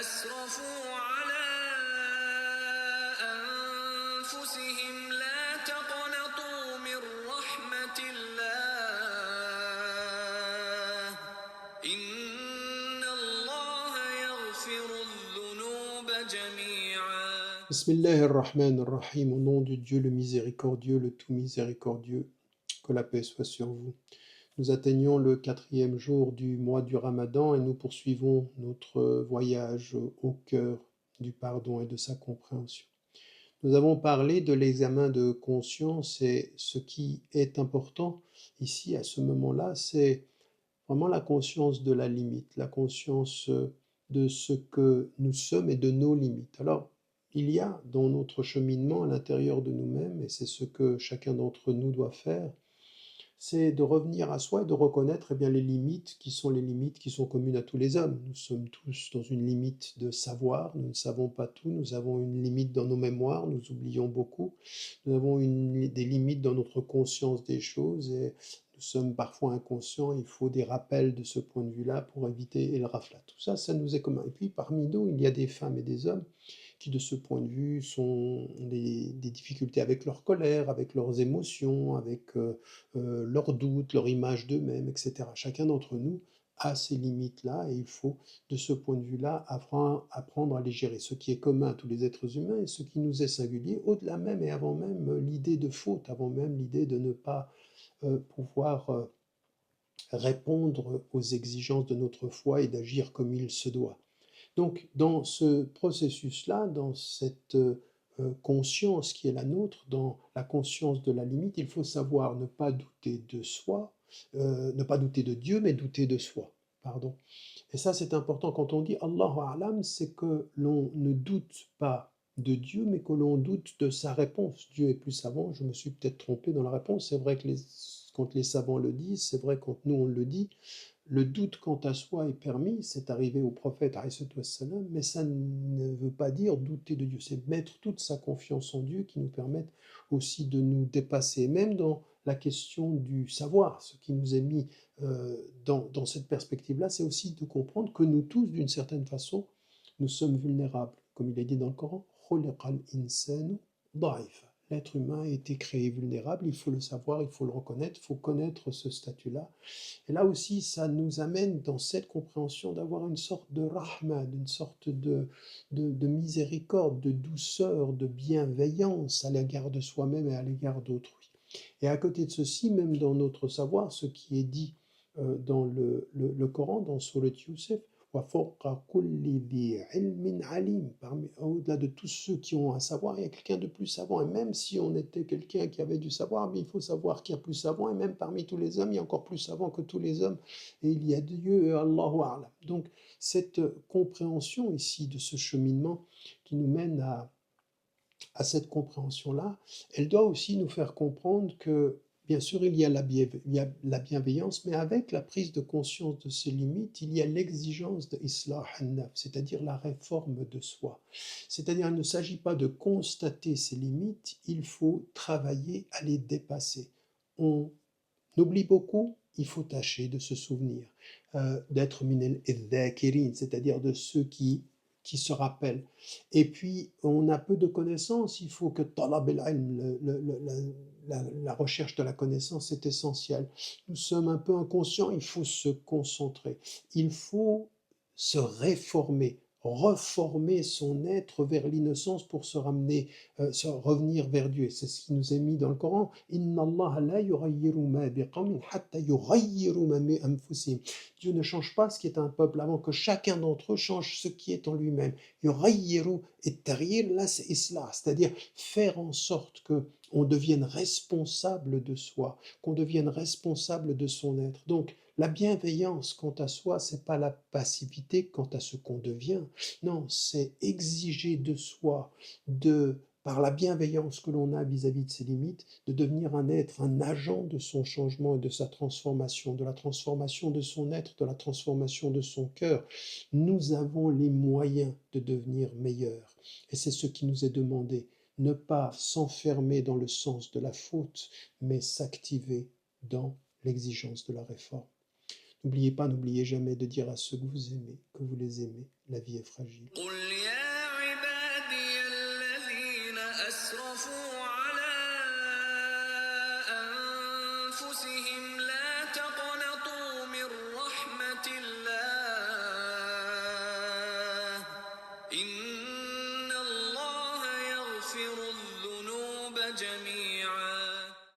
أسرفوا على أنفسهم لا تقنطوا من رحمة الله إن الله يغفر الذنوب جميعا. Bismillah ar-Rahman ar-Rahim, au nom de Dieu le miséricordieux, le tout miséricordieux, que la paix soit sur vous. Nous atteignons le 4e jour du mois du Ramadan et nous poursuivons notre voyage au cœur du pardon et de sa compréhension. Nous avons parlé de l'examen de conscience et ce qui est important ici à ce moment-là, c'est vraiment la conscience de la limite, la conscience de ce que nous sommes et de nos limites. Alors, il y a dans notre cheminement à l'intérieur de nous-mêmes, et c'est ce que chacun d'entre nous doit faire, c'est de revenir à soi et de reconnaître bien, les limites qui sont communes à tous les hommes. Nous sommes tous dans une limite de savoir, nous ne savons pas tout, nous avons une limite dans nos mémoires, nous oublions beaucoup, nous avons des limites dans notre conscience des choses et nous sommes parfois inconscients, il faut des rappels de ce point de vue-là pour éviter el rafla. Tout ça, ça nous est commun. Et puis parmi nous, il y a des femmes et des hommes qui de ce point de vue ont des difficultés avec leur colère, avec leurs émotions, avec leurs doutes, leur image d'eux-mêmes, etc. Chacun d'entre nous a ces limites-là et il faut de ce point de vue-là apprendre à les gérer. Ce qui est commun à tous les êtres humains et ce qui nous est singulier, au-delà même et avant même l'idée de faute, avant même l'idée de ne pas pouvoir répondre aux exigences de notre foi et d'agir comme il se doit. Donc, dans ce processus-là, dans cette conscience qui est la nôtre, dans la conscience de la limite, il faut savoir ne pas douter de soi, ne pas douter de Dieu, mais douter de soi. Pardon. Et ça, c'est important. Quand on dit Allahu A'lam, c'est que l'on ne doute pas de Dieu, mais que l'on doute de sa réponse. Dieu est plus savant, je me suis peut-être trompé dans la réponse. C'est vrai que quand les savants le disent, c'est vrai quand nous on le dit, le doute quant à soi est permis, c'est arrivé au prophète, mais ça ne veut pas dire douter de Dieu, c'est mettre toute sa confiance en Dieu qui nous permette aussi de nous dépasser, même dans la question du savoir. Ce qui nous est mis dans cette perspective-là, c'est aussi de comprendre que nous tous, d'une certaine façon, nous sommes vulnérables. Comme il est dit dans le Coran, l'être humain a été créé vulnérable, il faut le savoir, il faut le reconnaître, il faut connaître ce statut-là. Et là aussi, ça nous amène dans cette compréhension d'avoir une sorte de rahma, une sorte de miséricorde, de douceur, de bienveillance à l'égard de soi-même et à l'égard d'autrui. Et à côté de ceci, même dans notre savoir, ce qui est dit dans le Coran, dans Surat Youssef, au-delà de tous ceux qui ont un savoir, il y a quelqu'un de plus savant. Et même si on était quelqu'un qui avait du savoir, il faut savoir qu'il y a plus savant. Et même parmi tous les hommes, il y a encore plus savant que tous les hommes. Et il y a Dieu, Allahu A'lam. Donc, cette compréhension ici de ce cheminement qui nous mène à cette compréhension-là, elle doit aussi nous faire comprendre que, bien sûr, il y a la bienveillance, mais avec la prise de conscience de ses limites, il y a l'exigence de Islah al-Nafs, c'est-à-dire la réforme de soi. C'est-à-dire, il ne s'agit pas de constater ses limites, il faut travailler à les dépasser. On oublie beaucoup, il faut tâcher de se souvenir, d'être minel dhakirin, c'est-à-dire de ceux qui se rappellent. Et puis, on a peu de connaissances, il faut que talab al-ilm, la recherche de la connaissance est essentielle. Nous sommes un peu inconscients, il faut se concentrer, il faut se réformer, reformer son être vers l'innocence pour se ramener, revenir vers Dieu. C'est ce qui nous est mis dans le Coran. Inna Allah la yughayyiru ma biqawmin hatta yughayyiru ma bi anfusihim. Dieu ne change pas ce qui est un peuple avant que chacun d'entre eux change ce qui est en lui-même. Yughayyiru et taghir, là c'est islah, c'est-à-dire faire en sorte que on devienne responsable de soi, qu'on devienne responsable de son être. Donc, la bienveillance quant à soi, c'est pas la passivité quant à ce qu'on devient. Non, c'est exiger de soi, par la bienveillance que l'on a vis-à-vis de ses limites, de devenir un être, un agent de son changement et de sa transformation, de la transformation de son être, de la transformation de son cœur. Nous avons les moyens de devenir meilleurs. Et c'est ce qui nous est demandé. Ne pas s'enfermer dans le sens de la faute, mais s'activer dans l'exigence de la réforme. n'oubliez jamais de dire à ceux que vous aimez, que vous les aimez. La vie est fragile. قل يا عبادي الذين أسرفوا على أنفسهم لا تقنطوا من رحمة الله إن الله يغفر الذنوب جميعا